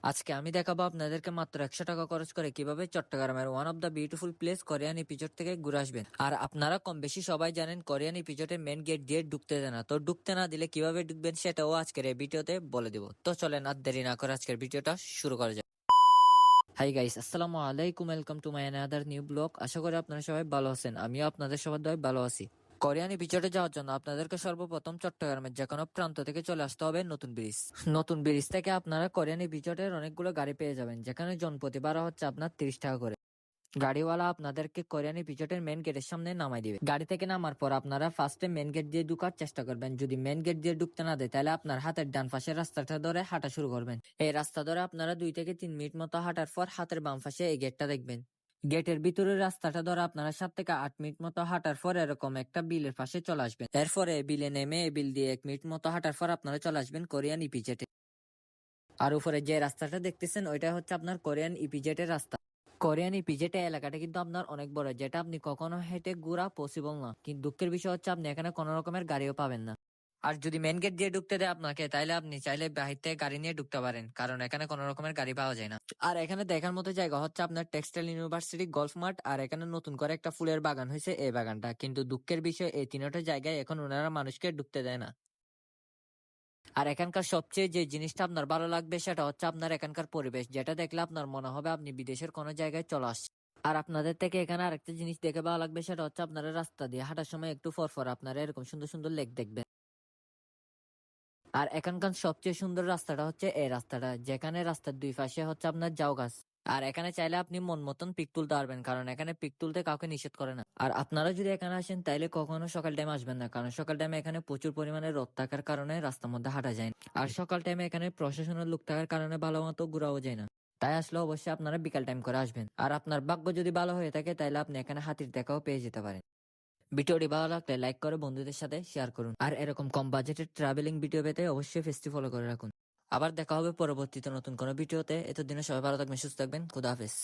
আজকে আমি দেখাবো আপনাদেরকে মাত্র 100 টাকা খরচ করে কিভাবে চট্টগ্রামের one of the beautiful place Korean EPZ থেকে ঘুরে আসবেন। আর আপনারা কম বেশি সবাই জানেন কোরিয়ান ইপিজটের মেন গেট দিয়ে ঢুকতে দেয় না, তো ঢুকতে না দিলে কিভাবে ঢুকবেন সেটাও আজকের এই ভিডিওতে বলে দিব। তো চলেন আর দেরি না করে আজকের ভিডিওটা শুরু করা যাক। হাই গাইস, আসসালামু আলাইকুম, welcome to my another new blog. আশা করি আপনারা সবাই ভালো আছেন, আমিও আপনাদের সবার দয় ভালো আছি। কোরিয়ান ইপিজটে যাওয়ার জন্য আপনাদেরকে সর্বপ্রথম চট্টগ্রামের যে কোনো প্রান্ত থেকে চলে আসতে হবে নতুন ব্রিজ। নতুন ব্রিজ থেকে আপনারা কোরিয়ান ইপিজটের অনেকগুলো গাড়ি পেয়ে যাবেন, যেখানে জনপ্রতি ভাড়া হচ্ছে আপনার 30 টাকা করে। গাড়িওয়ালা আপনাদেরকে কোরিয়ান ইপিজটের মেন গেটের সামনে নামাই দিবে। গাড়ি থেকে নামার পর আপনারা ফার্স্টে মেন গেট দিয়ে ঢুকার চেষ্টা করবেন। যদি মেন গেট দিয়ে ঢুকতে না দেয় তাহলে আপনার হাতের ডান পাশের রাস্তাটা ধরে হাঁটা শুরু করবেন। এই রাস্তা ধরে আপনারা 2 থেকে 3 মিনিট মতো হাঁটার পর হাতের বাম পাশে এই গেটটা দেখবেন। গেটের ভিতরের রাস্তাটা ধরে আপনারা 7 থেকে 8 মিনিট মতো হাঁটার পর এরকম একটা বিলের পাশে চলে আসবেন। এরপরে বিলে নেমে এই বিল দিয়ে 1 মিনিট মতো হাঁটার পর আপনারা চলে আসবেন কোরিয়ান ইপিজেটে। আর উপরে যে রাস্তাটা দেখতেছেন ওইটা হচ্ছে আপনার কোরিয়ান ইপিজেটের রাস্তা। কোরিয়ান ইপিজেটে এলাকাটা কিন্তু আপনার অনেক বড়, যেটা আপনি কখনো হেঁটে ঘোরা পসিবল না। কিন্তু দুঃখের বিষয় হচ্ছে আপনি এখানে কোনো রকমের গাড়িও পাবেন না। আর যদি মেন গেট দিয়ে ঢুকতে দেয় আপনাকে, তাইলে আপনি চাইলে বাহির থেকে গাড়ি নিয়ে ঢুকতে পারেন, কারণ এখানে কোনো রকমের গাড়ি পাওয়া যায় না। আর এখানে দেখার মতো জায়গা হচ্ছে আপনার টেক্সটাইল ইউনিভার্সিটি গলফ মাঠ, আর এখানে নতুন করে একটা ফুলের বাগান হয়েছে এই বাগানটা। কিন্তু দুঃখের বিষয় এই তিনটা জায়গায় এখন ওনারা মানুষকে ঢুকতে দেয় না। আর এখানকার সবচেয়ে যে জিনিসটা আপনার ভালো লাগবে সেটা হচ্ছে আপনার এখানকার পরিবেশ, যেটা দেখলে আপনার মনে হবে আপনি বিদেশের কোনো জায়গায় চলে আসছেন। আর আপনাদের থেকে এখানে আরেকটা জিনিস দেখে ভালো লাগবে, সেটা হচ্ছে আপনারা রাস্তা দিয়ে হাঁটার সময় একটু পর আপনারা এরকম সুন্দর সুন্দর লেক দেখবেন। আর এখানকার সবচেয়ে সুন্দর রাস্তাটা হচ্ছে এই রাস্তাটা, যেখানে রাস্তার দুই পাশে হচ্ছে আপনার জাউ গাছ। আর এখানে চাইলে আপনি মন মতন পিক তুলতে পারবেন, কারণ এখানে পিক তুলতে কাউকে নিষেধ করে না। আর আপনারা যদি এখানে আসেন তাইলে কখনো সকাল টাইমে আসবেন না, কারণ সকাল টাইমে এখানে প্রচুর পরিমাণে রোদ থাকার কারণে রাস্তার মধ্যে হাঁটা যায় না। আর সকাল টাইমে এখানে প্রশাসনের লোক থাকার কারণে ভালো মতো ঘোরাও যায় না। তাই আসলে অবশ্যই আপনারা বিকাল টাইম করে আসবেন। আর আপনার ভাগ্য যদি ভালো হয়ে থাকে তাহলে আপনি এখানে হাতির দেখাও পেয়ে যেতে পারেন। ভিডিওটি ভালো লাগলে লাইক করে বন্ধুদের সাথে শেয়ার করুন। আর এরকম কম বাজেটের ট্রাভেলিং ভিডিও পেতে অবশ্যই পেজটি ফলো করে রাখুন। আবার দেখা হবে পরবর্তীতে নতুন কোনো ভিডিওতে। এতদিনে সবাই ভালো থাকবেন, সুস্থ থাকবেন, খুদা হাফেজ।